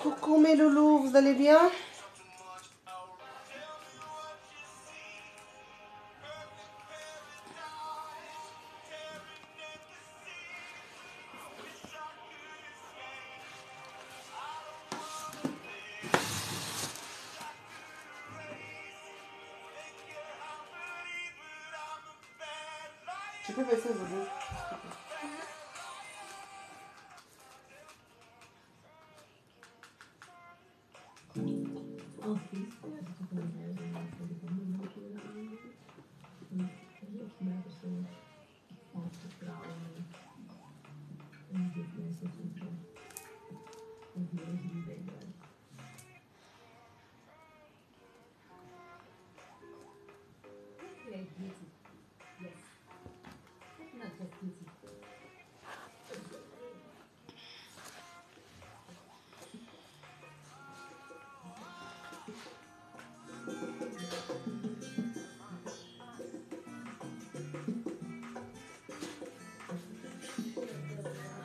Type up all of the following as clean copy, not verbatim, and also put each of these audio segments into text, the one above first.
Coucou mes loulous, vous allez bien? Tu peux baisser le volume.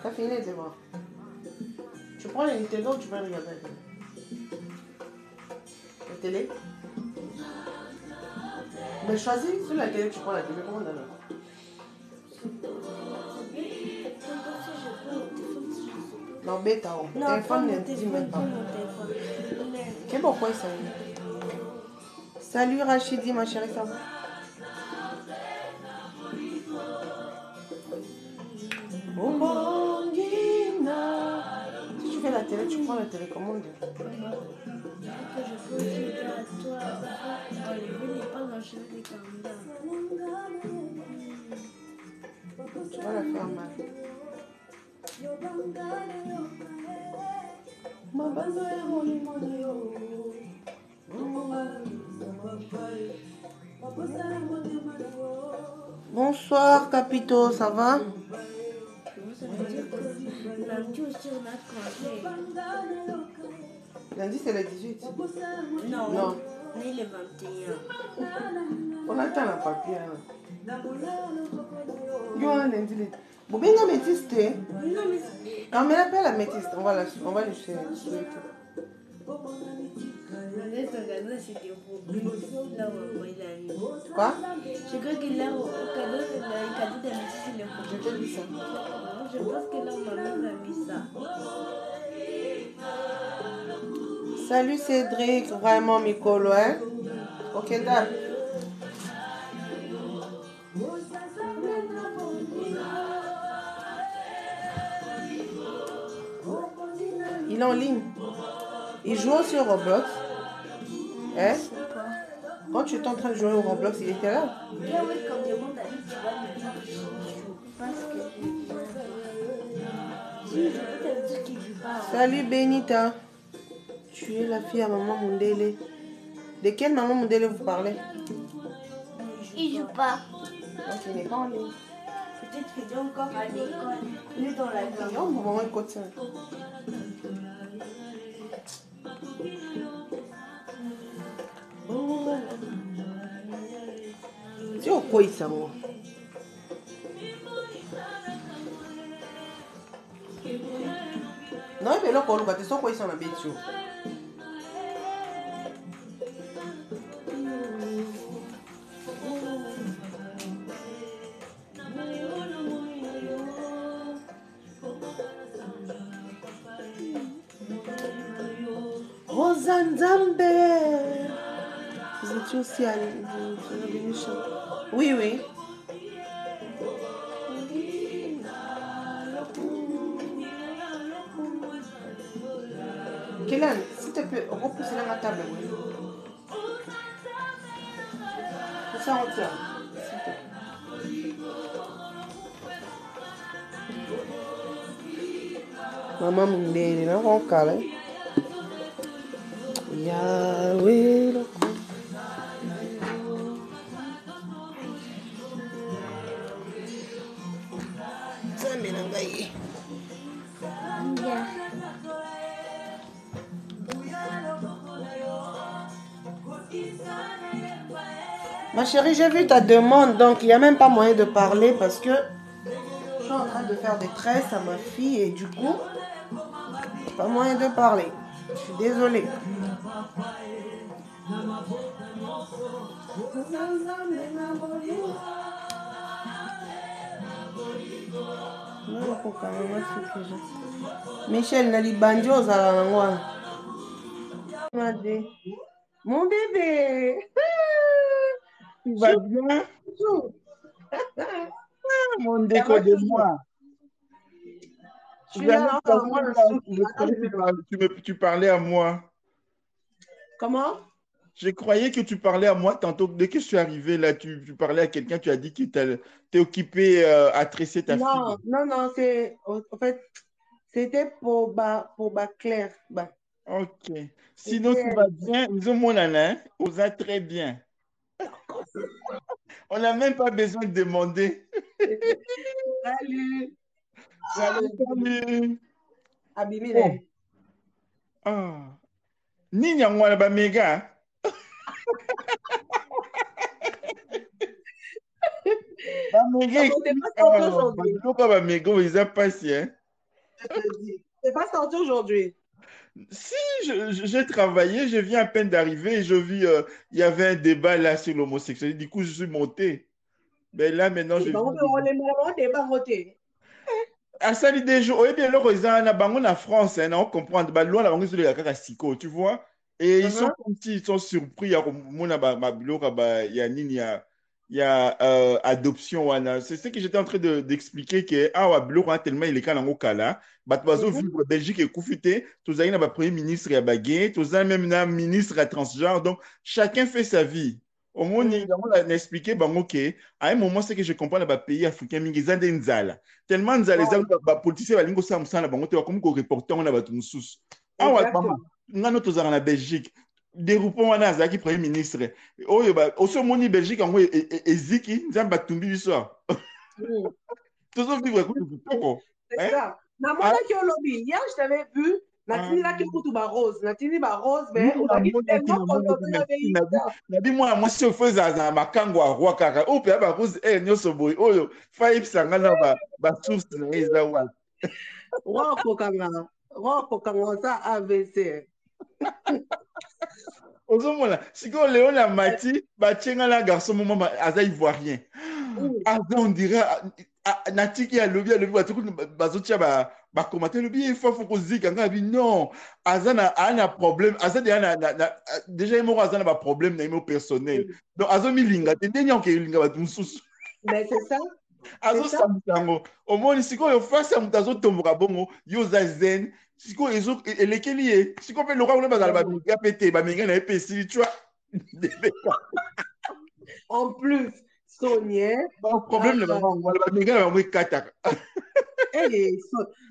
T'as fini les devoirs. Tu prends les Nintendo ou tu vas regarder la télé? Mais choisis sur la télé, tu prends la télé. Comment on a là? Non, bêta. Non, téléphone ne dit même pas. Quel bon point ça? Salut Rachidi, ma chérie, ça va? Si tu fais la télé, tu prends la télécommande. Tu vas la faire mal. Bonsoir Capito, ça va? Lundi c'est le 18. Non. Non. Ni le 21. On attend la papier. Yo, lundi. Bon, bien la métiste. Non, mais Quand on appelle la métiste, on va lui souhaiter. Quoi? Je crois que là, au cadeau de la métisse, il est Je te dis ça. Je pense que là, maman a mis ça. Salut Cédric, vraiment Mikolo, hein? Ok, date. Il est en ligne. Il joue sur Roblox. Hein? Quand tu étais en train de jouer au Roblox, il était là. Là, oui, quand tu montes à lui, tu vas me dire que je joue. Parce que je peux te dire qu'il joue pas. Salut Benita. Tu es la fille à maman Mundele. De quelle maman Mundele vous parlez? Il joue pas. Donc il n'est pas en ligne. Peut-être qu'il est encore à l'école. Il est dans la Non, maison. bon, on écoute ça. C'est au quoi ça, moi? Non, mais là, quand on va te sortir, quoi, ils sont en bêtise. Rosanzambe. Vous étiez aussi à l'émission. Oui, oui. Kélan, s'il te plaît, repousse la table. C'est ça, on tient. Maman Mundele, là, on calme. Yahweh, le Zambe na ngai. Ma chérie, j'ai vu ta demande, donc il n'y a même pas moyen de parler parce que je suis en train de faire des tresses à ma fille et du coup, pas moyen de parler. Je suis désolée. Michel, Nali Banjo, mon bébé. Tu vas bien? Mon déco de moi. Je suis là, tu parlais à moi. Comment? Je croyais que tu parlais à moi tantôt. Dès que je suis arrivé là, tu parlais à quelqu'un, tu as dit que tu es occupé à tresser ta fille. Non, c'est en fait, c'était pour Claire. Ok. Sinon, tu vas bien? Nous sommes mon nana, on va très bien. On n'a même pas besoin de demander. Salut. Salut. Abimine. Ah. Nini yango ba méga. Ba méga. Ba méga, ils ont passé. C'est pas sorti aujourd'hui. Si, j'ai travaillé, je viens à peine d'arriver et je vis, il y avait un débat là sur l'homosexualité. Du coup, je suis monté. Mais là, maintenant, je vis. À ça, des jours, oui, bien, en France, on comprend, loin la banque, tu vois. Et ils sont comme s'ils sont surpris, il y a adoption. C'est ce que j'étais en train d'expliquer que, tellement il est quand même au cas là, vivre Belgique et Koufité, tous les premier ministre à baguette, tous les même ministre à transgenre, donc chacun fait sa vie. Au moins, on a expliqué, à un moment, c'est que je comprends les pays africains, mais ils ont des nzala. Tellement nzala, les politiciens, ils ont comme reporter, on a battu une sous. Ah ouais, maman, nous en Belgique. Déroupons on a qui premier ministre. Oh, au moni Belgique, en eziki, nous avons battu une histoire. Tous les vivre c'est ça. Maman, qui au lobby, hier, je t'avais vu. Natini là qui est ba rose, Natini ba rose, mais on a dit tellement content de moi si on faisait un makango à roi kaka, oh pe ba rose eh nyoso boy, oh five sangana ba source na eza wa. Roko kanga ça AVC. Ozomona, siko Léon Mati, ba tchenga la garçon moment aza ivoirien. Aza on dirait Natiki a lobby bazotia ba commenter lobby il faut que zika ngabi non azana a problème azana déjà il azana ba problème na imo personnel donc azo mi linga te ndenya ke linga ba mususu mais c'est ça azo samtango au moins siko yo face à mutazo tomboka bongo yo za zen siko ezo elekeli e siko pe lokwa le bazala ba minga pété ba minga na epesi tu vois en plus Sonia. Bon, problème,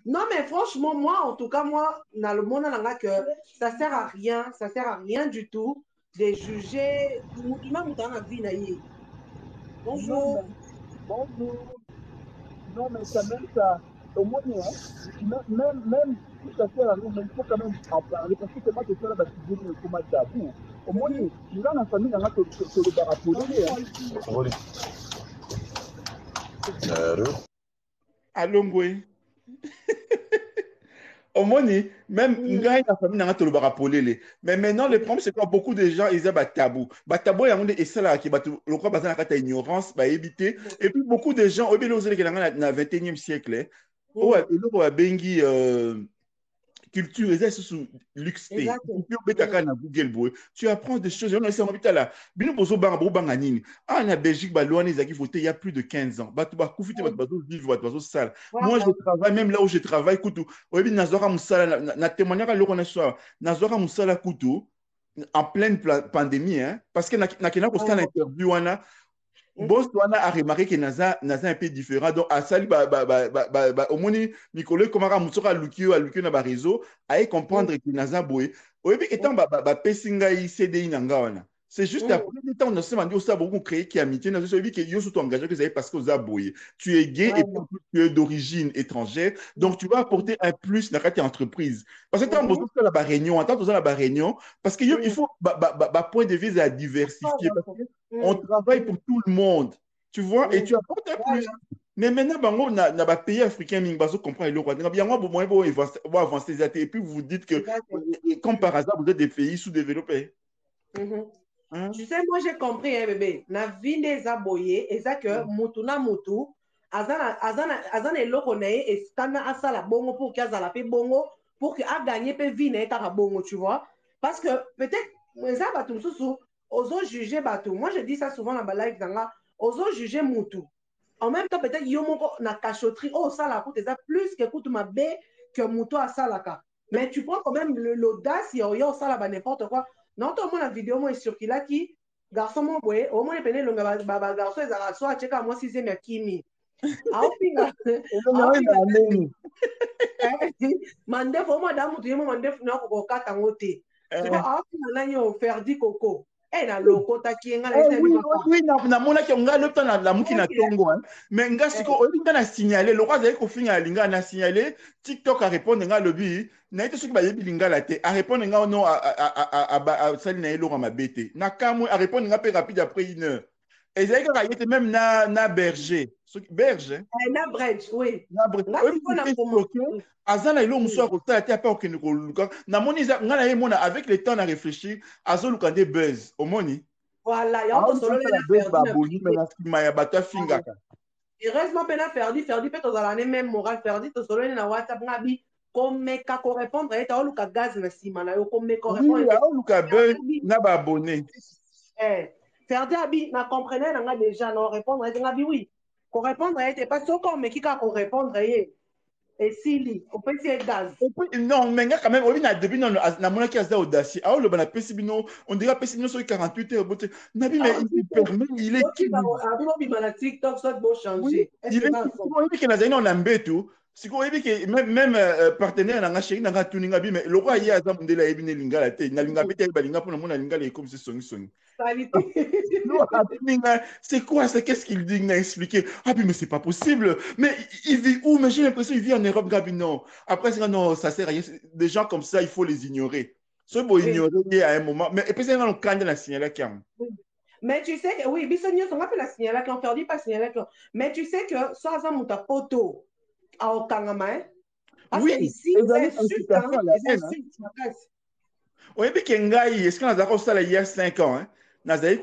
non, mais franchement, moi, en tout cas, moi, dans le monde, que ça sert à rien du tout de juger. Bonjour. Bonjour. Non, mais quand même, ça, au moins, même si ça sert à rien, mais il faut quand même en parler, parce que c'est moi qui fais la bâtisse de comment tabou. Au moins, il y a une famille, on a le barapolé. Allô, Ngoué. Au moins, même la famille n'a pas le barapolé. Mais maintenant, le problème, c'est que beaucoup de gens, ils ont un tabou. Tabou, il y a un essai qui le croit basé sur l'ignorance, éviter. Et puis, beaucoup de gens, au milieu de la 21e siècle, culture, c'est sous luxe. Tu apprends des choses. En Belgique, il y a plus de 15 ans. Moi, je travaille, même là où je travaille, en pleine pandémie, parce que l'interview, Boss Toana a remarqué que Naza un peu différent. Donc, à Sali, au moins, Nicolas, comment Moussora Lukio, a Lukio na ba réseau, a comprendre que Naza Boy. Au début, étant Pessinga CDI Nangawana. C'est juste après le temps, on s'est dit, ça beaucoup créé qui amitié. Nous avons vu que yo sont engagés que vous avez parce que vous avez boyé. Tu es gay et tu es d'origine étrangère. Donc, tu vas apporter un plus dans ta entreprise. Parce que quand on la réunion, la réunion, parce qu'il faut, point de vue à diversifier. On travaille pour tout le monde, tu vois, et tu apportes un plus. Mais maintenant, bango, na ba pays africains, mingi bazo comprendre le roi. Bien, moi, bon, avancer les athées. Et puis, vous dites que, comme par hasard, vous êtes des pays sous-développés. Hein? Tu sais, moi, j'ai compris, hein, bébé. Na vie des aboyés, et ça que, mutu na mutu, azana eloko na ye, et stana asala bongo pour qu'il azala pe bongo, pour qu'il a gagné pe vie na etaka bongo, tu vois. Parce que, peut-être, ça, batou, sous, oso juger batou. Moi, je dis ça souvent dans ma live, oso juger mutu. En même temps, peut-être, yomoko na cachotterie, oh, ça la coûte, ça plus que coûte ma bé que mutu à salaka. Mais tu prends quand même l'audace, yo, ça là, n'importe quoi. Non, tout le monde a vidéo, moi, sur qui là, qui, garçon, moi, ouais, au moins, les pénés, le garçon, ils ont soit checké à moi, si c'est ma kimi. Ah, au final, mandef, au moins, d'amour, tu es mon mandef, non, pour qu'on cata en côté. Tu vois, ah, au final, là, on fait du coco. Eh, na loko, ta qui est là, oui, na mona ki nga le temps la muki na tongo hein. Mais nga siko o linga na signaler le roi zali ko finga linga na signaler TikTok a répondre nga lobi na ite soki ba yebi linga la te a répondre nga non a sali na elo ma bete na kamwe a répondre nga pe rapide après 1 heure et zali ka yete même na berger berger na bridge oui na bridge azana ilo muso akota te apa okende ko luka na moni nga na ye mona avec le temps na réfléchir azo luka de buzz omoni. Voilà, il y a un solo heureusement, on a perdu, peut-être dans l'année même, moral perdu, tout solo na WhatsApp, ngabi, comme ka ko répondre, et t'as luka gaz na sima na yo, comme ko répondre. Oui, a luka buzz na ba abonné. Perdu abi, na comprenait na nga déjà, non répondre, et ngabi oui, ko répondre, et pas so comme qui ka ko répondre, et si on peut essayer gaz. Non, mais quand même, on a depuis na mona qui a ça audacieux. Ah, le bana pesibino, on dirait pesibino sur 48 heures. Nabi, mais il permet, il est qui? Ah, TikTok, soit beau changer. Il est qui? Il est on a tout. Si vous voyez que même partenaire dans la chérie, dans la tuning, mais le roi y a ça, on est là, linga la tête, na linga peut-être balinga pour mon linga les comme c'est son. C'est quoi ça? Qu'est-ce qu'il dit? Il a expliqué. Ah, mais c'est pas possible. Mais il vit où? Mais j'ai l'impression qu'il vit en Europe, Gabi. Non. Après, c'est non, ça sert à rien. Des gens comme ça, il faut les ignorer. Ceux pour ignorer à un moment. Mais et puis, c'est dans le candidat la signaler qui a. Mais tu sais que, oui, Bissonnier, on appelle la signaler qui ont perdu, pas signaler. Mais tu sais que, ça, ça, mon poto. Au Kangama, parce que ici, ils insultent, ils insultent ma classe. Oui, mais Kengai, est-ce qu'on a d'accord ça il y a 5 ans, hein? Nazaï,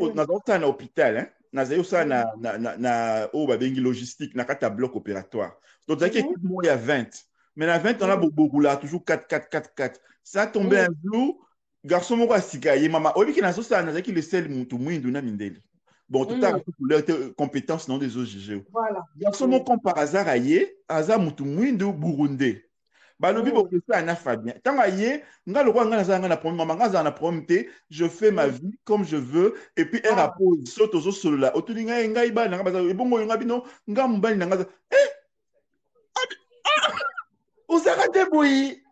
à l'hôpital, hein? Nazaï, ça, na logistique, na kata bloc opératoire. Donc, ça, il y a 20. Mais la 20, on a beaucoup là, toujours 4, 4, 4, 4. Ça tombé un jour, garçon, mon sikaye, maman, oui, qui n'a ça, Nazaï, qui le sel, tout le monde, mindeli. Bon, tout à leur compétence non des OGG. Voilà. Garçon, mon comme par hasard, aïe, hasard, moutou, mouindou, Burundi. Balobi beaucoup ça na Fabien. Tant aïe, nga le roi nga na problème, maman nga na problème, je fais ma vie comme je veux et puis elle rappose saute aux solo là. Otulinga nga iba na baza e bongo nga bino nga mbali na nga. Osaka deboyi.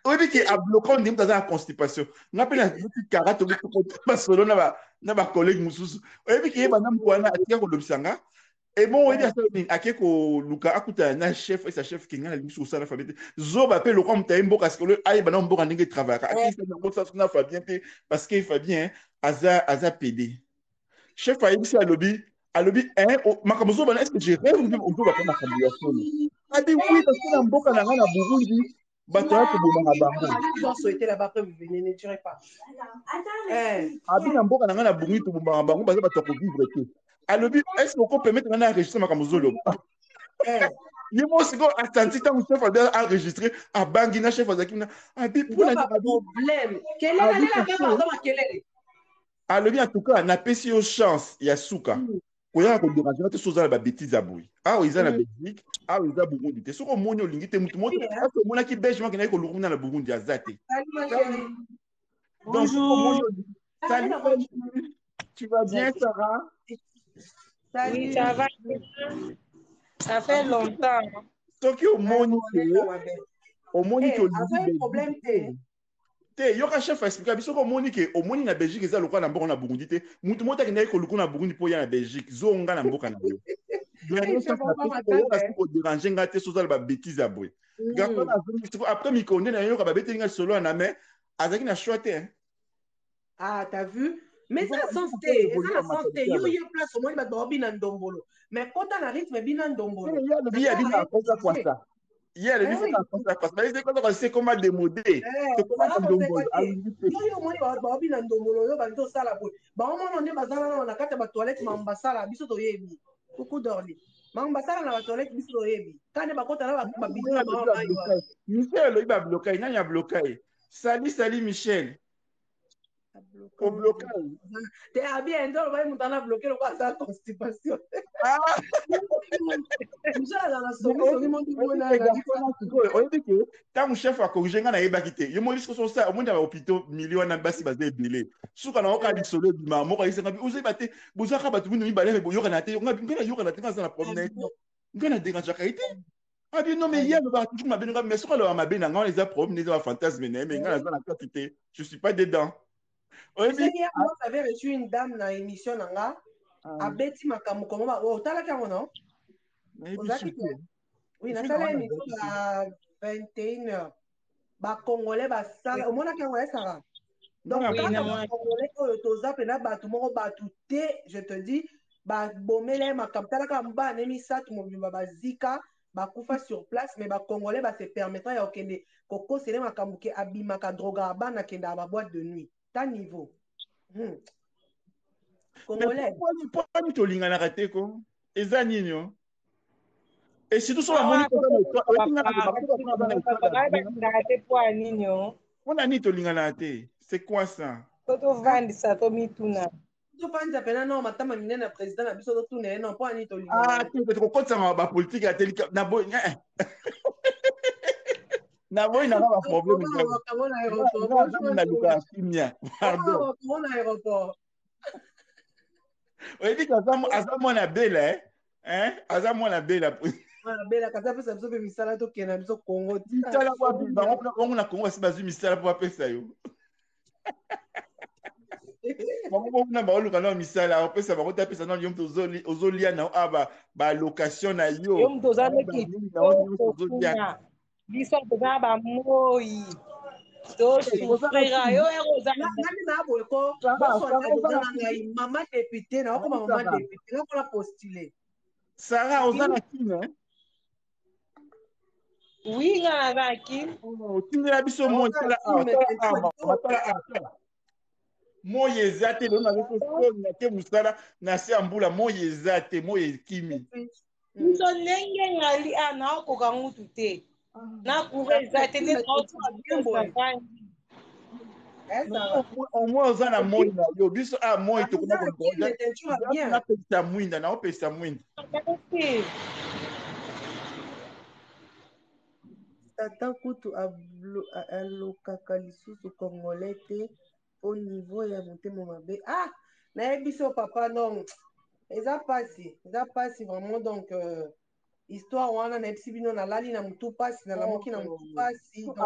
Obi ki a bloqué ndim ta constipation. Nga pe na petit karato ko solo na ba collègue mususu. Obi ki ba na mkwana atia ko lobisanga. Et bon, il y a ça, Akeko Luka Akuta, na chef et sa chef qui n'a pas sur la famille. Zoba appelle le roi Taimbo parce que le aïe banan bon en travail. Aki ça Fabien parce qu'il Fabien Aza PD. Chef a ici à lobby hein makamozo bana est-ce que j'ai rêvé de on va prendre la candidature. A dit oui parce que dans Mboka na Burundi batoya ko boma bango. Ils ont souhaité là-bas après vous venez ne tirez pas. Abi na Mboka na Burundi to boma bango parce que batoya ko vivre que. Alors, est-ce qu'on peut permettre un enregistrement comme Zolo? Il y a aussi un attentif tant que chef a enregistré à Bangina, chef à Zakina. Ah, puis pour la problème. Quelle est la même pardon à quelle est? Alors, en tout cas, on a payé aux chances, il y a Souka. Quand il y a un dérange, on a tous les bêtises à bouillir. Ah, ils ont la Belgique, ah, ils ont Burundi. C'est ce qu'on m'a dit, l'ingité, tout le monde qui belge, qui n'a pas le dans la Burundi à Zate. Bonjour. Salut, tu vas bien, Sarah? Salut. Oui, ça va. Ça fait longtemps. Donc, au Monique, un problème, il y a un chef à expliquer. Parce que Monique, au Monique, na Belgique, ils ont le droit d'embarquer na Burundi. Moutou mota qui n'a pas le droit na Burundi pour y aller en Belgique. Zonga na mboka na yo. Bien sûr, ça peut déranger ngate sur ça la bêtise à boy. Après, mi connaît na yo ka bêtise ngal solo na mais avec na chouette. Ah, t'as vu? Mais ça sens te, ça sens te. Yo yo place au moins ba dobi na ndombolo. Mais quand on a rythme bina ndombolo. Il y a le billet à quoi ça. Il y a le billet à quoi ça. Mais c'est quand on sait comment démoder. C'est comment on ndombolo. Yo moi ba dobi na ndombolo yo ba ndo sala boy. Ba on on ne bazana na kata ba toilette mamba sala biso to yebi. Kuku dorli. Mamba sala na ba toilette biso to yebi. Kane ba kota na ba biso na mama yo. Michel il va bloquer, il y a bloqué. Salut Michel. Au blocage. T'es habillé, on va me bloquer le quoi ça constipation. Ah. Michel dans la solution, il m'a dit on dit que quand mon chef a corrigé ngana yeba kité. Yo mo disco ça au monde à hôpital million na basi basé belé. Suka na oka di solo bi ma mo ka isanga bi oze baté bozaka batu bino mi balé bo yoka na te ngana yoka na te ngana na promenade. Ngana dérange ka été. Ah bien non mais hier le va toujours ma benga mais sur le ma benga on les a problème les fantasmes mais ngana na quantité. Je suis pas dedans. Tu sais, hier, moi, j'avais reçu une dame dans l'émission, à Betty Makamou, comment on t'a la caméra, non? Oui, on a une émission à 21h. Bah, Congolais, bah, ça, au moins, la caméra, ça. Donc, quand on Congolais, tout le monde va tout, je te dis, bah, bomele, Makam, t'as la caméra, Nemisa, tout le monde va zika, bah, koufa sur place, mais bah, Congolais, bah, se permettra, ya okende, koko, c'est les Makamou, qui abimaka droga, bah, na kenda, ba boîte de nuit. Ta niveau. Congolais. Pourquoi nous te lingana raté ko? Eza nino. Et surtout sur la monique on a ni to lingana raté. C'est quoi ça? Toto vandi sa to mituna. Tu penses appela non matama minena président na biso to tune non pas ni to lingana. Ah, tu peux te compte ça ba politique à télé na boy. Na boy na ba problème. Na luka kimia. Pardon. On a aéroport. On dit qu'Azam na belle hein? Azam na belle. Voilà, belle kata pesa biso pe misala to kena biso Congo. Misala kwa biba on na Congo si bazu misala pour pesa yo. Bango na ba oluka na misala pesa ba kota pesa na yom to ozolia na aba ba location na yo. Yom to za neki. Biso to za ba moi. To frère yo eroza. Nani na bo ko boso na ngai mama député na ko mama député na ko la postuler. Sarah ozana kine. Oui, ngana zaki. Oh, tindela biso mo tala moye ezate lo na biso na ke musala na se ambula moye ezate moye kimi. Biso ndenge ngali ana okoka ngutu te. Na couvrir ezate ne au moins ozana moye na yo biso moye to kuna ko na pesa mwinda na opesa mwinda. Tata kutu alokaka lisusu congolais te au niveau ya motema mabe. Ah, nayebi biso papa non eza pasi vraiment donc histoire wana nayebi bino nalali na mutu pasi nalamoki na mutu pasi donc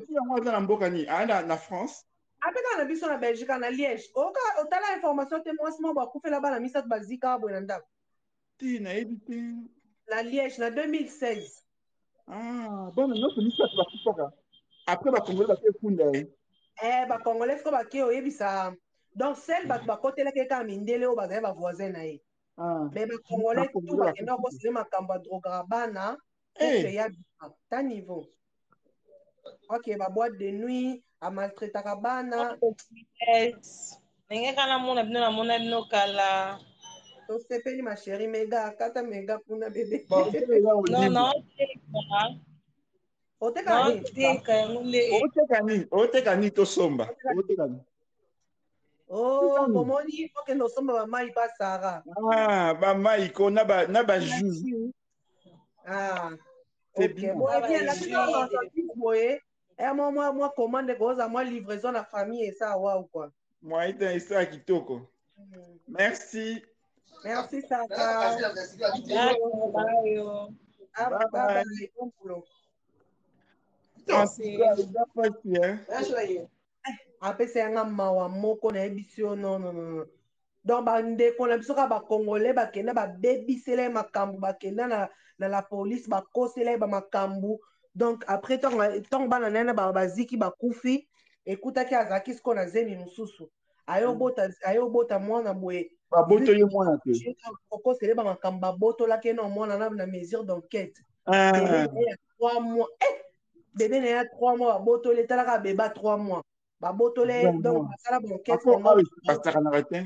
yango aza na mboka nini na France apeka na biso na Belgique na Liège otala information te mwasi moko bakufela bana misato bazika boye na ndako ti nayebi te na Liège na 2016. Ah, bon, non, c'est ça qui va après, la Congolais va faire funda. Ba Congolais ko ba ke oyebisa. Donc celle ba côté là quelqu'un mindele o ba ba voisin na ye. Mais ba Congolais tout ba kenda ko se makamba droga bana. Et ya ta niveau. OK, ba boîte de nuit, a maltraiter ka bana. Ninge kana mona bino na mona bino kala. To sepeli ma chérie mega kata mega puna bébé. Non non. Oteka ni to somba. Oh, bomoni il faut que nous sommes ba mai ba Sarah. Ah, ba mai ko na ba jus. Ah. C'est bien. Bon, et bien là boye. Et moi commande goza moi livraison la famille et ça waouh quoi. Moi ita ça kitoko. Merci. Merci Sarah. Bye. Apesa yanga mawa moko na ebisio non. Donc bandeko na biso ka ba Congolais bakenda ba bebisela makambu bakenda na la police bakosela ba makambu. Donc après tant bana nana ba baziki bakufi ekutaki azaki siko na zemi mususu. ayobota mwana boye baboto ye mwana te okosele bamakambo babotolaki na mwana na mesure d'enquête Ah. bébé na ye ya 3 mois bébé na ye ya 3 mois babotole etalaka beba 3 mois babotole donc basala banquête basakanaka te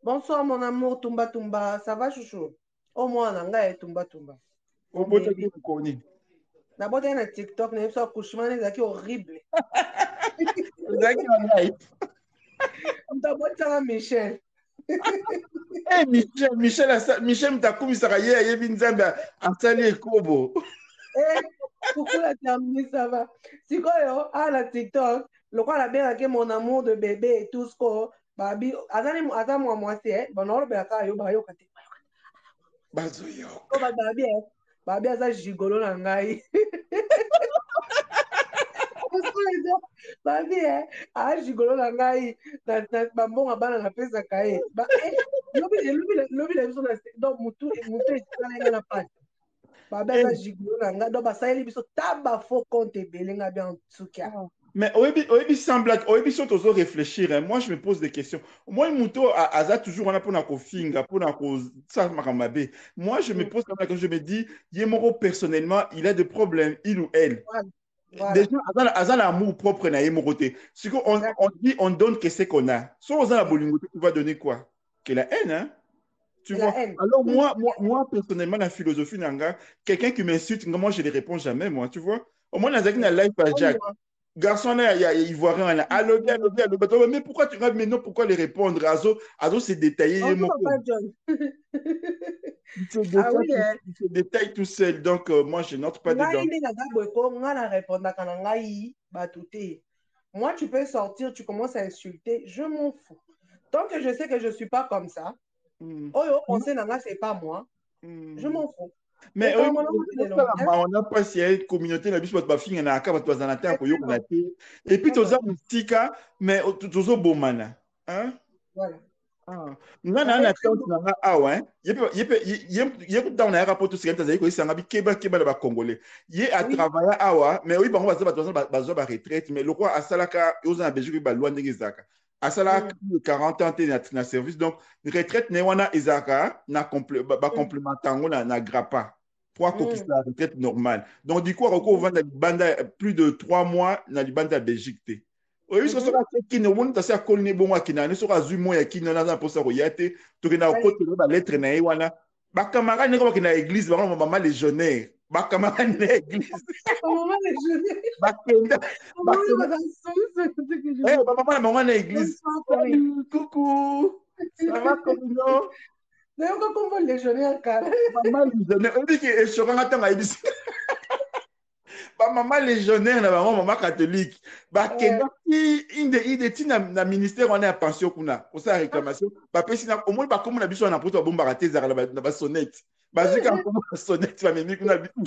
bonsoir mon amour tumba tumba ça va chouchou o mwana ngai tumba tumba obotaki mokoni nabotaki na TikTok na biso accouchement ezalaki horrible ezalaki na live mutabotaka Michel Michel mutakumisaka ye ayebi nzambe asali ekobo kukula termini ça va sikoyo ala TikTok lokola abengaki mon amour de bébé et tout ce ko babi aza mwa mwasi banaolobelaka yo bayoka te bazoyoka babi aza gigolo na ngai babi agigolo na ngai bambongo bana napesaka ye lobi na biso donc mutu esala nga na pasi babi aza gigolo na ngai donc basaleli biso ta bafaux compte ebele nga bien sukia. Mais oyebi semble oyebi so tozo réfléchir hein. Moi je me pose des questions. Moi muto aza toujours on a pour na kofinga pour na ko ça makambabe. Moi je me pose comme ça, je me dis yemoro personnellement il a des problèmes il ou elle. Voilà. Déjà aza l'amour propre na yemoro te. Si on dit on donne que c'est qu'on a. So oza la bolingo tu vas donner quoi? Que la haine hein. Tu vois? Alors moi personnellement la philosophie nanga quelqu'un qui m'insulte moi je ne réponds jamais moi tu vois? Au moins nazaki na live par Jacques. Garçon, il voit rien. Allô, mais pourquoi tu regardes, mais non, pourquoi les répondre? Azo, c'est détaillé. Il se détaille tout seul. Donc, moi, je note pas dedans. Moi, tu peux sortir, tu commences à insulter, je m'en fous. Tant que je sais que je ne suis pas comme ça, on sait, c'est pas moi, je m'en fous. Mais on a pas si une communauté la biso ba finga na ka ba twazana ta ko yoko na te et puis toza musika mais tozo bomana hein voilà ngana na tante na awa yepe dans na rapport tout ce que ko isanga bi keba na ba congolais ye a travailler awa mais oui bango bazo ba retraite mais le roi asalaka yoza na Belgique ba loi ndenge zaka asala 40 ans na service donc retraite ne wana izaka na complémentango na grappa pour conquister la retraite normale donc du coup on va dans plus de 3 mois na libanda Belgique te oui ce sera qui ne monde ça kolne bon wa kinane sera zumo ya kinana na posa ko yate to kena côté ba lettre na wana ba camarade ne ko kena église ba maman légionnaire ba camarade na église maman légionnaire ba kenda maman na église coucou ça va comment mais on va légionnaire car maman légionnaire on dit que échoranga tanga ibisi ba maman légionnaire na maman catholique ba kenda inde tina na ministère on est à pension kuna pour ça réclamation ba pesina au moins ba comme na biso na poto bomba rateza na ba sonnette ba zika comme sonnette ba memi kuna bitu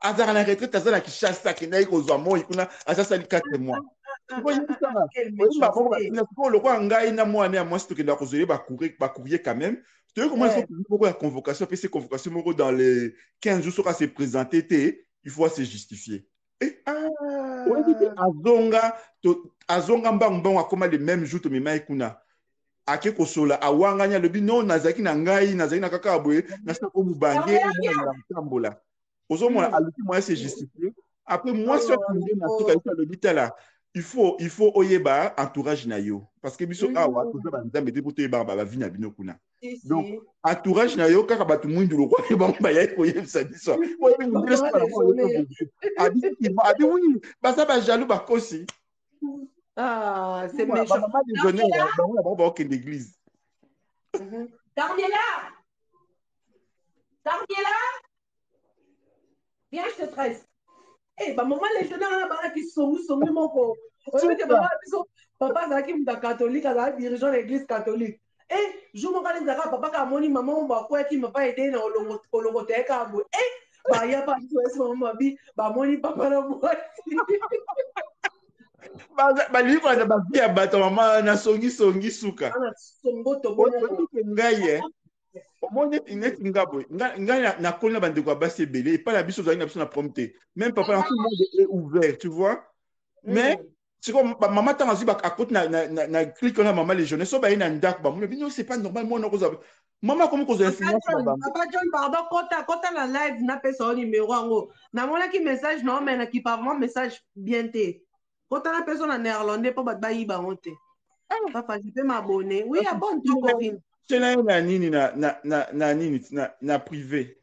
azara na retraite azala ki chassa ki na iko zwa moi kuna asasa li 4 mois le quoi ngai na mwana moi c'est que la causerie ba courir quand même tu sais comment il faut beaucoup la convocation puis ces convocations dans les 15 jours sera se présenter il faut se justifier azonga mbangba akoma le même jour to mema kuna ake kosola awanganya lobi non nazaki na ngai nazaki na kaka boye na sa ko mubange na mtambola ozomona aluki moi se justifier après moi sur na tuka ita lobi tala il faut oyeba entourage na yo parce que biso awa to ba nzambe te poto yeba ba vie na bino kuna donc entourage na yo kaka batu mwindu lokwa ke ba mba ya ko yebisa biso abi oui basa ba jaloux ba kosi c'est méchant maman déjeuner ba au l'église Daniela viens je te presse maman légionnaire na bana ki songi moko papa azalaki muta catholique azalaki dirigeant de l'église catholique jour moko alenzaka papa ka amoni mama mo bakweyaki papa ede na olongota ye kaka boye baya paso esi mama mabi bamoni papa na mwasi balingi kolanda bavie ya bato mama na songisongi suka ngai omoni neti nga boye ngai nakoli na bandeko ya basi ebele epai na biso ozalaki na biso na prompte même papa na tout le monde est ouvert tu vois mais C'est comme maman t'a dit à côté na clique on a maman les jeunes so ba ina ndak ba mais c'est pas normal moi on maman comment qu'on influence Papa John pardon quand la live n'a pas son numéro ango na mona ki message non mais na ki pas vraiment message bien té quand la personne en néerlandais pas ba yiba honte papa je peux m'abonner oui abonne-toi Corinne c'est na nini na nini na privé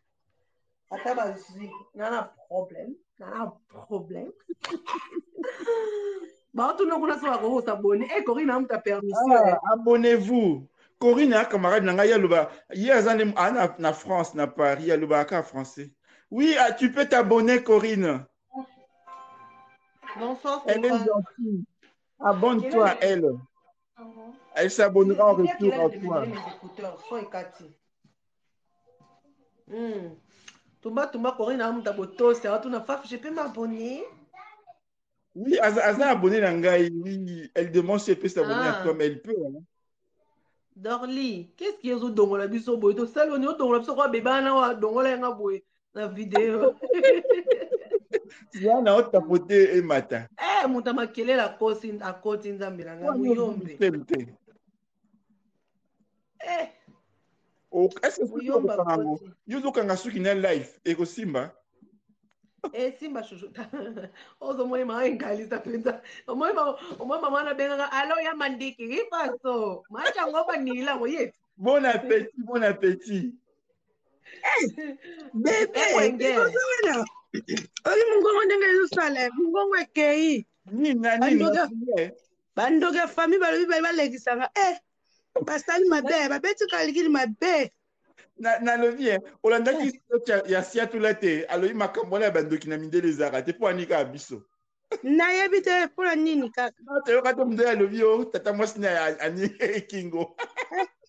attends vas-y na problème bah tout le monde a son s'abonner eh Corinne a ta permission abonnez-vous Corinne a camarade nanga yaluba hier na France na Paris yaluba ka français oui tu peux t'abonner Corinne bonsoir elle est gentille abonne-toi à elle elle s'abonnera en retour à toi Tumba Corinne a muta boto c'est tu na faf je peux m'abonner oui Aza abonné nangai oui elle demande si elle peut s'abonner à toi mais elle peut hein. Dorli qu'est-ce qui est au dongola biso boy to sel on est au dongola biso quoi bébé na wa dongola nga boy la vidéo ya na ota pote e mata muta makele la kosi akoti nzambe na nga muyombe est-ce que muyomba koti yuzokanga suki na live eko simba simba shushu ozo moyi ma engalisa penza moyi mama na benga alo ya mandiki ifaso macha ngoba nila ngoye bon appétit bébé oyi mungongo ndenge ezosala mungongo ekei bandoka famille balobi bali balekisanga basali mabe babeti kalikili mabe nalobi olandaki ya siatula te alobi makambo wana ya bandoki na mindele ezaka te mpo anika ya biso nayebi te mpona nini kaka toyoka te mondo alobi tata mwasi na ani ekingo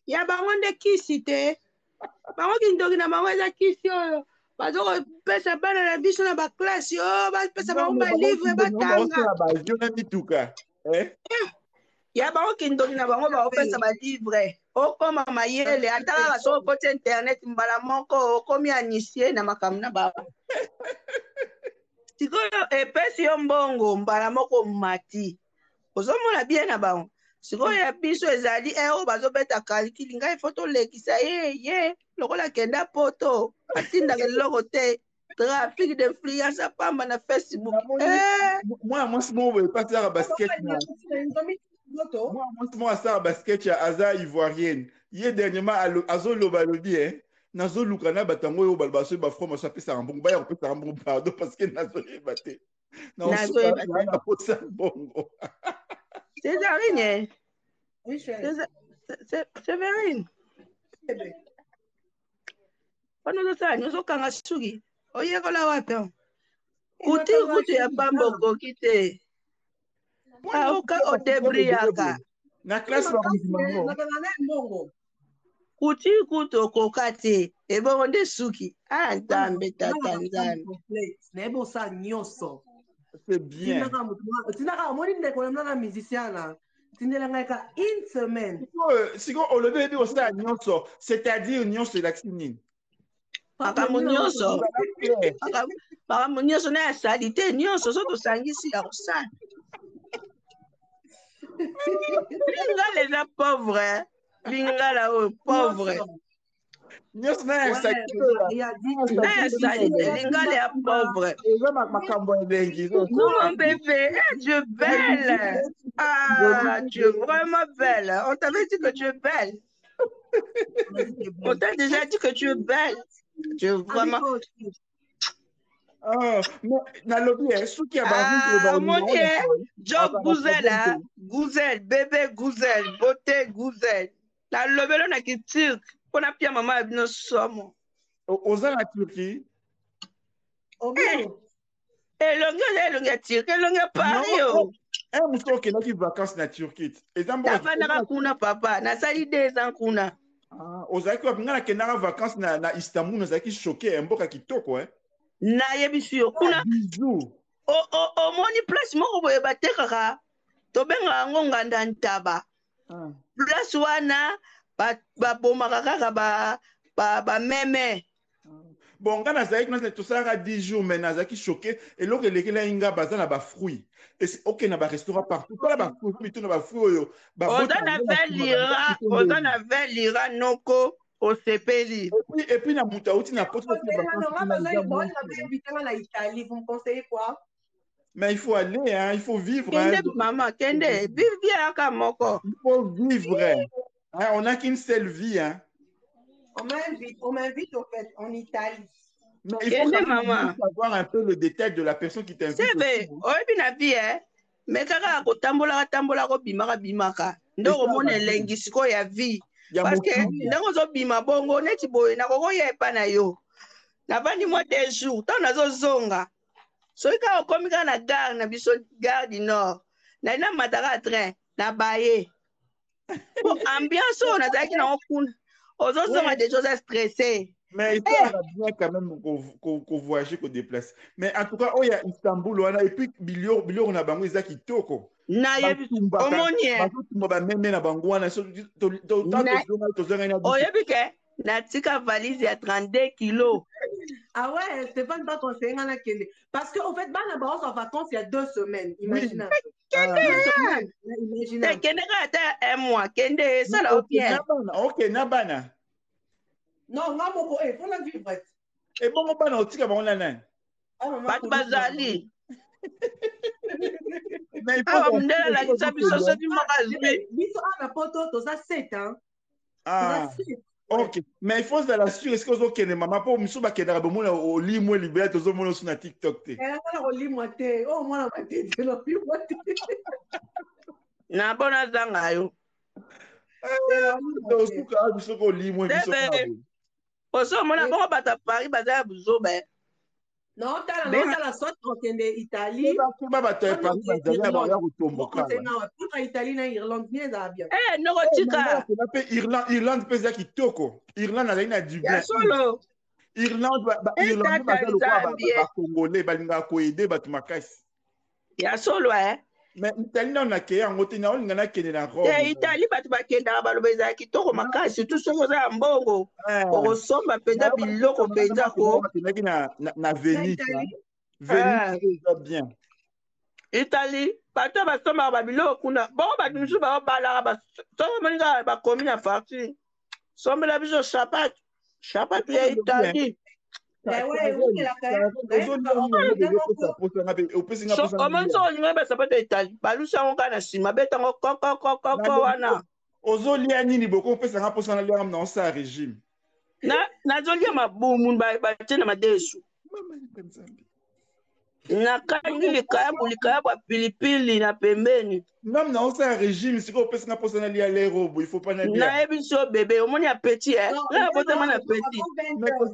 ya bango nde kisi te bango kindoki na bango eza kisi oyo bazokopesa bana na biso na baklase oyo bapesa bango balivre batanga bajo mituka ya bango kindoki na bango baopesa balivre okoma mayele ata kaka so okoti internet mbala moko okomi anisie na makambo na bango sikoyo epesi yo mbongo mbala moko mati ozomona bien na bango sikoyo ya biso ezali oyo bazobeta kalikili ngai fo tolekisa ye lokola kenda poto atindaka eloko te trafic d'influence apamba na Facebook mwana mwasi moko boye pasaka basket mwasi moko asala basket ya aza ivoirienne ye dernièrement azoloba alobi nazoluka na bato yango oyo baloba soki bafromation apesaka mbongo baya kopesaka mbongo pardon parce que nazoyeba te naosa mbongo Césarine Sévérine wana ozosala nini ozokanga suki oyekola wapi kuti kutu ya pamba okoki te oka odebriaka na classe mbongo kuti kutu okoka te ebongo nde suki nzambe tata nzambe nayebosa nyonso c'est bien tinaka omoni ndeko na mnanga musicien tindelanga ka une semaine siko olobi ebi osala nyonso c'est-à-dire nyonso elakisi nini makambo nyonso na ya sali te nyonso so tosangisi ya kosala lingala eza pauvre lingala oyo pauvre nyonso na ya sali lingala ya pauvre eza makambo elengi mon bébé tu es belle tu es vraiment belle on t'avait dit que tu es belle on t'a déjà dit que tu es belle tu es vraiment nalobi suki ya moni job guzel bébé guzel beauté guzel nalobelo na kiturk mpona pia mama ya bino somo oza na turki elongi oza elongi ya turki elongi ya paris o mosu okendaki vacance na turki navandaka kuna papa nasali 2 ans kuna ozalaki wapi ngai nakendaka vacance na istanbul nazalaki choke mboka kitoko nayebisi yo kuna omoni place moko boye batekaka tobengaka yango nganda ntaba place wana babomaka kaka bameme Bon, quand nazaki tout ça à 10 jours, mais nazaki choqué. Et l'autre, il est inga bazan na ba fruits. Et c'est ok na ba restaurant partout. Pas la ba fruits, tout na ba fruits. Ozan avait lira noko au sepeli. Et puis na muta outi na pote. Vous me conseillez quoi? Mais il faut aller, hein, il faut vivre. Kende, maman, Kende, vive bien à Kamoko. Il faut vivre. Hein, on n'a qu'une seule vie. Hein. On m'invite au fait en Italie. Mais il faut savoir un peu le détail de la personne qui t'invite. C'est vrai, oui, la vie, hein. Mais quand on tambola, bimaka. Ndoko mone lengi siko ya vie. Parce que ndoko zo bima bongo neti boye na koko ye pa na yo. Na bandi moi 2 jours, tant nazo zonga. Soki ka okomi ka na gare na biso gare du Nord. Na ina mataka train na baye. Pour ambiance on a zaki na okuna. Ozo zonga des choses stressées. Mais il faut bien quand même qu'on voyage, qu'on déplace. Mais en tout cas, il y a Istanbul, et puis Bilio, on a bango Isaki Toko. Na yebi omonye. Oyebi ke na tika valise ya 32 kilos. Ah ouais, Stéphane pas conseillé ngana kende. Parce que au fait, bana ba en vacances il y a 2 semaines, imaginez. Imaginez. Kende ka ata un mois, kende ça là bien. OK, na bana. Non, nga moko faut la vivre. Et bon bana otika ba on nan. Bat bazali. Mais il faut mndela la kisa biso so di magazi. Biso ana poto to ça 7 ans. Ah. OK, mais il faut de la sûre est-ce que vous avez maman pour miso ba kedara bo mona o li mo libéré to zo mona sur na TikTok te. O li mo te, o mona ma te lo li mo te. Na bona zanga yo. Do suka biso ko li mo biso ka. Oso mona bongo bata Paris baza buzo ba. Non, t'as la sorte quand tu es en Italie. Pour Italie, na Irlande, bien ça bien. Eh, non, tika. Irlande pesa kitoko. Irlande a du bien. Solo. Irlande ba Congolais balinga ko aider batu makasi. Ya solo Mais Italie na na ke yango te na olinga na kende na Rome. Eh, Italie batu bakenda balobeza kitoko makasi tout soko za mbongo. Okosomba penda biloko penda ko. Na Venise. Venise va bien. Italie batu basomba ba biloko kuna. Bon batu misu ba bala ba soko maninga ba komi na farci. Sombe la biso chapat. Chapat ya Italie. Comment ça on va sapato Italie balusa on kana sima betango koko wana ozolia nini boko pesa nga posa na lia na sa régime na zolia mabumu ba tena madesu na kangi likaya ba pilipili na pembeni même na sa régime siko pesa nga posa na lia lero il faut pas na lia na ebiso bébé omoni appétit là botema na appétit mais ko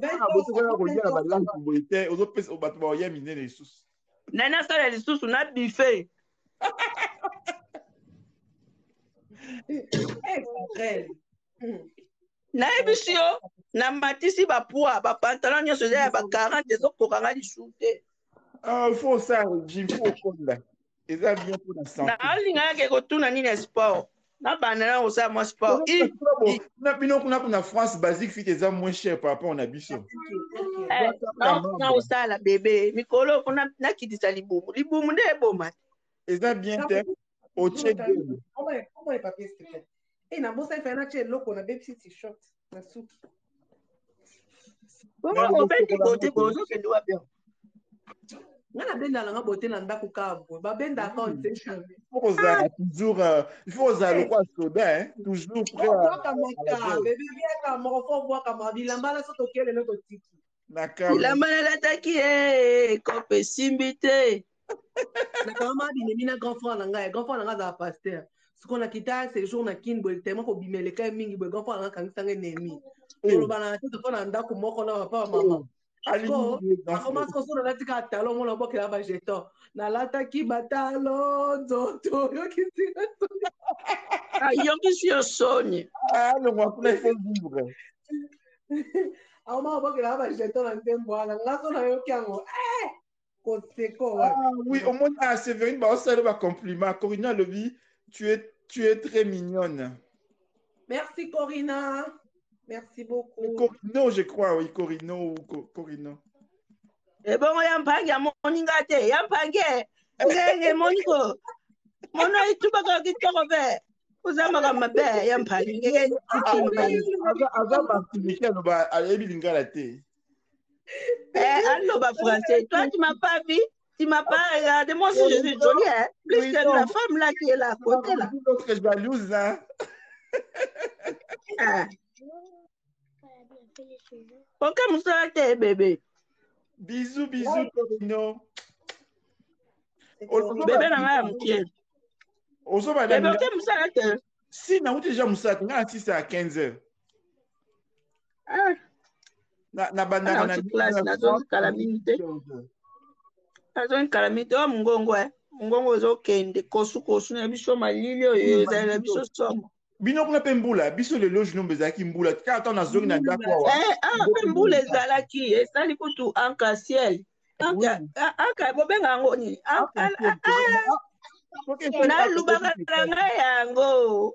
la boite ozo pesa batu ba ya minene lisusu na sala lisusu na buffet na ebisio na matisi ba poids ba pantalon nyonso ya ba 40 ezokokanga lisusu te. Il faut ça régime faut konda eza bien pour la santé na alinga ke kotuna nini sport na banana osa mo sport na bino kuna France basique fit eza moins cher par rapport na biso na osala bébé mikolo kuna na kitisa libumu nde eboma eza bien te au check comment les papiers s'il te plaît et na bosa fait na che loko na baby t-shirt na suki comment on fait des côtés bozo que doit bien ngana benda la ngabote na ndako kabo ba benda account toujours il faut oser quoi soda hein toujours prêt à bébé bien comme on faut voir comme bilamba la soto kele le tiki d'accord bilamba la taki kope simbite na kama binemi na grand frère na nga za pasteur ce qu'on a quitté ces jours na kinbo tellement ko bimeleka mingi bo grand frère na kangisa nemi olo bana tout ko na ndako moko na papa mama comment qu'on a dit que talon mon labo la ba jeton na lataki batalo nzoto yo kitira yo kisio soni le moi pour faut vivre au moins labo la ba jeton na ntembo ala ngaso na yo kyango oui au moins Séverine ba ça le compliment Corina Levi tu es très mignonne. Merci Corina. Merci beaucoup. Corino, je crois, oui, Corino ou Corino. Et bon, yampangi moninga te, yampangi. Ngenge moniko. Mono itubaka kitoko be. Uzamaka mabe yampangi ngenge timpangi. Avant Martiniquais, on va aller lingala te. Allo français. Toi, tu m'as pas vu? Tu m'as pas regardé. Moi aussi, je suis jolie, hein? Plus que la femme là qui est là à côté là. Que je jalouse là. Pourquoi moussa te bébé? Bisous, bisous, Corino. Bébé n'a pas amitié. Bébé, ok, moussa te. Si, na déjà moussa, na si c'est à 15h. Na banana na classe na zone calamité. Na zone calamité o mungongo mungongo zo kende kosu na biso malili oyo ezala biso somo. Bino kuna pe mbula, biso le loge no bezaki mbula. Ka ata na zone na ndako wa. Pe mbula ezala ki, esali kutu anka ciel. Anka bobenga ngo ni. Na lubaka nga yango.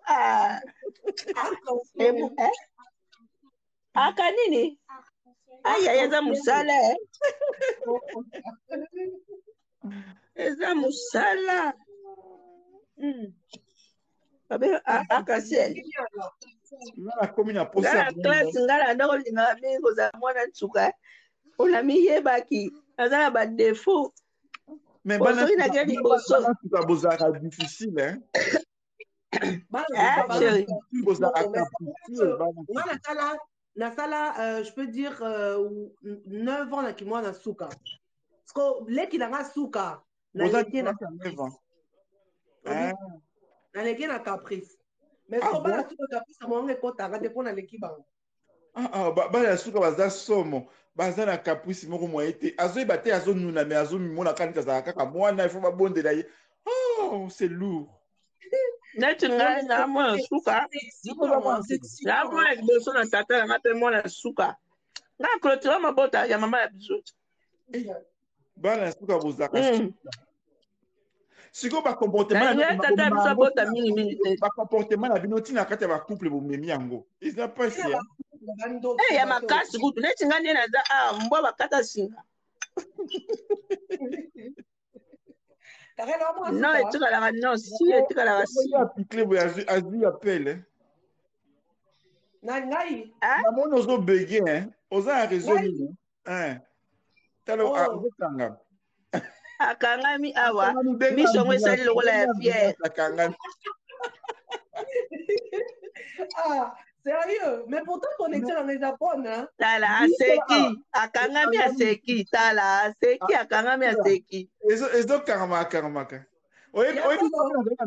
Aka nini? Aya eza musala. Eza musala. Babe akasiel. Ngala komi na posa. Ngala classe ngala ndako linga mingo za mwana tsuka. Ona miyebaki. Azala ba défaut. Mais bana ina kali boso. Ça bozaka difficile hein. Nasala, je peux dire 9 ans qui moi na suka. Parce que les qui na suka, na leki na 9 ans. Na leki na caprice. Mais so ba na suka caprice mo nge kota ga depo na leki bango. Ba la suka baza somo. Baza na caprice moko mo été. Azo ibate azo nuna mais azo mimona kanika za kaka mwana il faut ba bondela ye. Oh, c'est lourd. Neti ngai na mwana suka. Na mwana liboso na tata na pe mwana suka. Na clôture mabota ya mama ya biso. Bana suka bozaka. Siko ba comportement na tata biso bota mingi te. Ba comportement na bino tina kati ba couple bo memi yango. Is not pas sia. Ya makasi kutu neti ngai na za mbwa bakata singa. Non, et tu vas la non, si et tu vas la si. Azu appelle. Nangai. Maman ozo bégé hein. Oza raison ni. Hein. Talo akanga. Akanga mi awa. Mi songo sali lokola ya fier. Akanga. Sérieux, mais pourtant connexion est bonne hein. Tala aseki, akanga mi aseki, tala aseki akanga mi aseki. Ezo karama. Oui,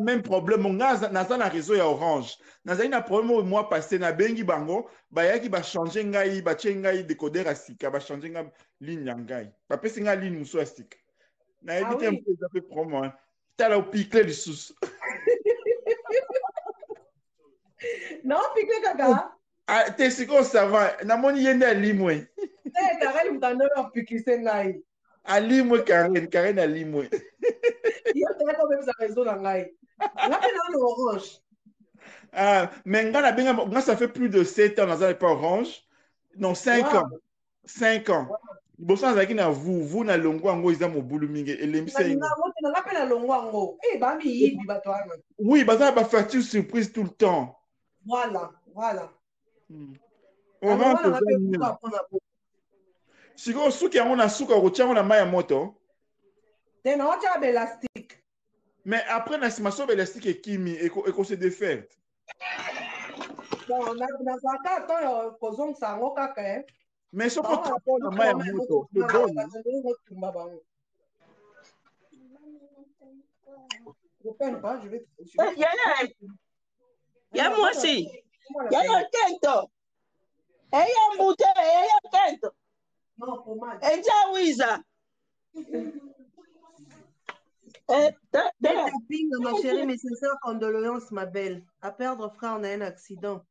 même problème on a na réseau ya Orange. Na na problème au mois passé na bengi bango, ba yaki ba changer ngai, ba ngai décodeur asika, ba changer ngai ligne ngai. Ba pesi ngai ligne muso asika. Na éviter un peu ça fait promo. Tala au piquer le sous. Non, piqué kaka. Ah, t'es sûr que ça va. Na moni yende alimwe. Karen mutando wa piquer ngai. Alimwe Karen alimwe. Il y a quand même sa raison dans ngai. Là c'est Orange. Ah, mais ngana benga moi ça fait plus de 7 ans dans pas Orange. Non, 5 ans. 5 ans. Bossa zaki na vous na longwa ngo iza mobulu mingi elemisa ngo. Na ngapela longwa ngo. Eh ba mi yibi batwana. Oui, baza ba facture surprise tout le temps. Voilà. Orange. Siko suki yango na suka ko na maya moto. Tena ocha belastique. Mais après na simaso belastique et kimi et se défaire. Bon, na zaka to kozong sango kaka. Mais ce qu'on trappe na maya moto, c'est bon. Je peine pas, je vais. Ya moi aussi. Ya yo kento. Eya mbute, eya kento. Non, pour moi. Eja wiza. Ma chérie, mes sincères condoléances, ma belle. À perdre frère, on a un accident.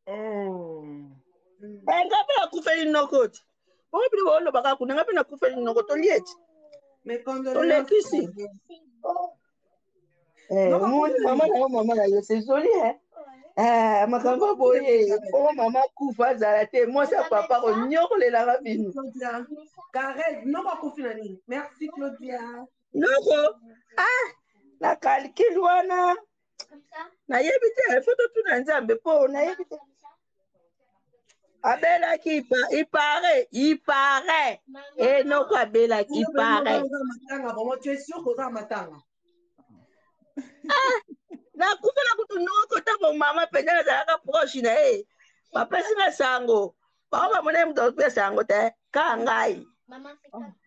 Oh. Ngapi na kufeli nokoti. Bongi bilo bolo baka kuna ngapi na kufeli nokoto lieti. Mes condoléances. Maman, c'est joli, hein? Ah, makambo boye. Oh, maman kufa zalate. Moi, ça papa, on nyole la rabine. Claudia. Carré, non pas confiné. Merci Claudia. Non, ah, la calcul wana. Na yebite, il faut tout dans Nzambe po, na yebite. Abela qui il paraît. Et non quoi Abela qui paraît. Tu es sûr que ça matanga? Na kufela kutu noko tabo mama penya za proche na papa singa sango. Papa mone mto pe sango te kangai.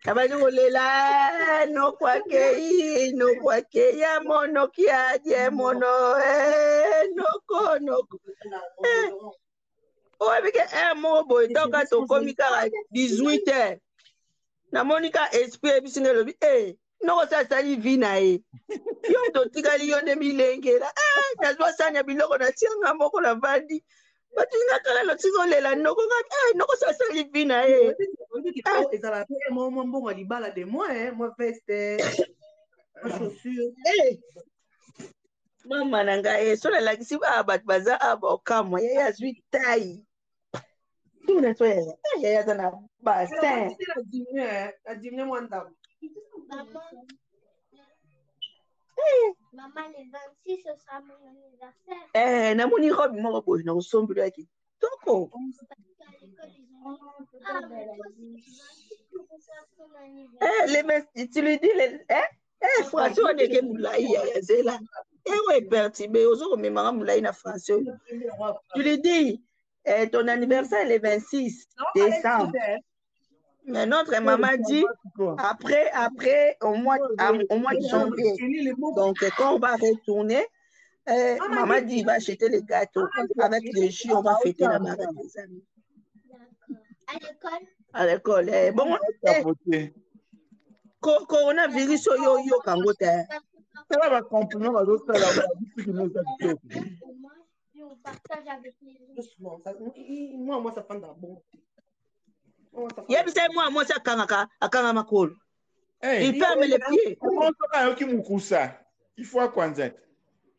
Kabali ngolela no kwake ya mono kiaje mono noko. Oh, avec un mot, boy, donc à ton comique à 18h. Na Monica esprit bisine lobi non ça sali vina yo to tikali yo ne milenge la na zo sanya biloko na tianga moko la vandi batinga kala lo tiko lela noko noko ça sali vina ezala pe mo mbongo libala de moi moi veste chaussure mama nanga so la kisi ba baza aba kama ya zwi tai tuna to ya tana ba sen la diminuer moi ndam Maman, le 26, ce sera mon anniversaire. Na moni robe moko boy na sombi la ki toko tu lui dis François on est que moulai ya zela ouais perturbé ozo me mama moulai na François tu lui dis ton anniversaire le 26 décembre. Mais notre maman dit après au mois de janvier. Donc quand on va retourner, maman dit il va acheter les gâteaux avec le jus, on va fêter la marée des amis. À l'école? À l'école. Bon, coronavirus yo kangote. Ça va compliment à d'autres là. On partage avec les autres. Moi ça prend bon. Yebise moi ça akanga makolo. Il ferme les pieds. Il faut quoi dire?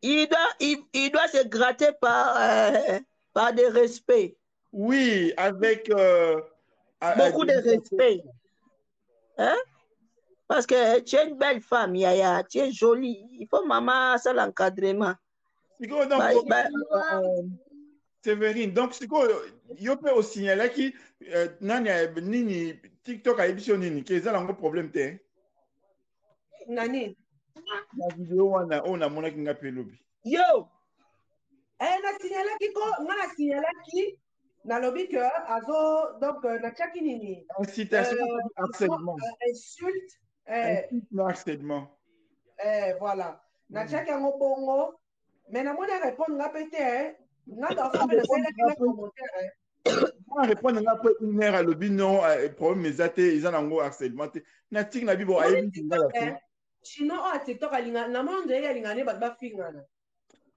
Il doit se gratter par des respects. Oui, avec beaucoup de respect. Hein? Parce que tu es une belle femme, Yaya, tu es jolie. Il faut maman ça l'encadrement. Séverine, donc c'est quoi? Il peut aussi signaler qui nani TikTok a émission nini qui est un problème te. Nani? La vidéo on a mon qui pelobi. Yo. Na signalé qui ko na signalé qui na lobby que azo donc na chaki nini. Incitation harcèlement. Insulte. Harcèlement. Voilà. Na chaki ngo bongo. Mais na mona répondre nga pété nga dans ça na commentaire. On répond après une heure à lobby non problème mes athées ils en ont harcèlement. Na tik na bibo ayi ngala. Sinon on TikTok alinga na monde alinga ne ba fingana.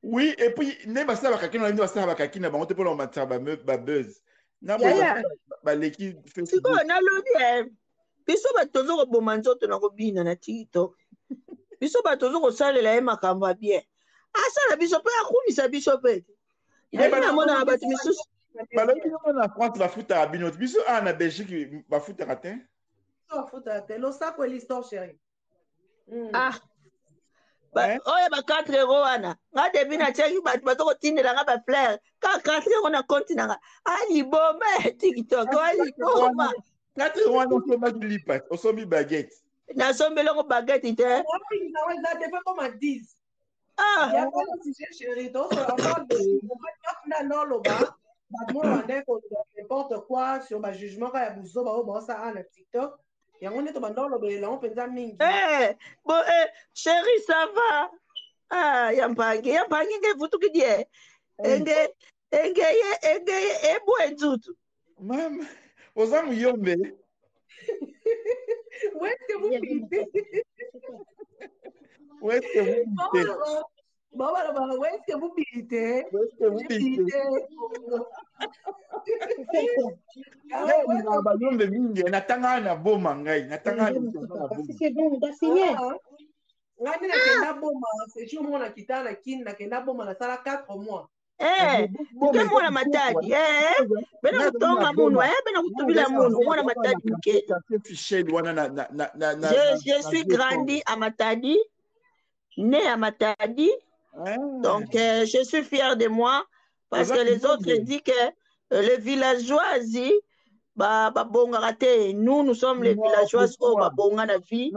Oui, et puis ne ba sa ba kakina na ba kakina ba on te pour on matcha ba buzz. Na ba l'équipe fait. C'est quoi na lobby biso ba tozo ko boma nzoto na ko bina na TikTok. Biso ba tozo ko salela e makambo bien. Asala biso pe akumisa biso pe. Il ba na mona ba timisus. Balobi na France ba futa à binot. Biso na Belgique ba futa ratin. Ba futa ratin. Lo sa ko l'histoire chérie. Oye ba 4 € wana. Nga debi na cheki ba to ko tindela nga ba fleur. Ka 4 € na compte na. Ali boma TikTok, ali boma. 4 € wana on ba lipa. On so mi baguette. Na sombelo ko baguette te. On va te faire comme à 10. Il y a pas de sujet chérie. Donc on va dans le bas. Moi n'importe quoi sur ma jugement quand il y a bouzo ba o ça à TikTok. Et on est dans le bas on pensa mingi. Bon chérie ça va. Yampangi ke futu ki die. Enge nzutu. Maman, ozamu yombe. Où est-ce que vous vivez? Où est-ce que vous vivez? Où est-ce que vous vivez? Où est-ce que vous vivez? Yombe mingi, natanga na boma ngai, natanga na boma. C'est bon, on va signer. Ngani na kenda boma, c'est juste moi na kita na kin na kenda boma na sala 4 mois. Nike mwana matadi. Bena kutonga munu, bena kutubila munu, mwana matadi muke. Je suis grandi à Matadi, né à Matadi. Donc, je suis fier de moi parce que les autres disent que les villageois, nous sommes les villageois au Babonga la vie.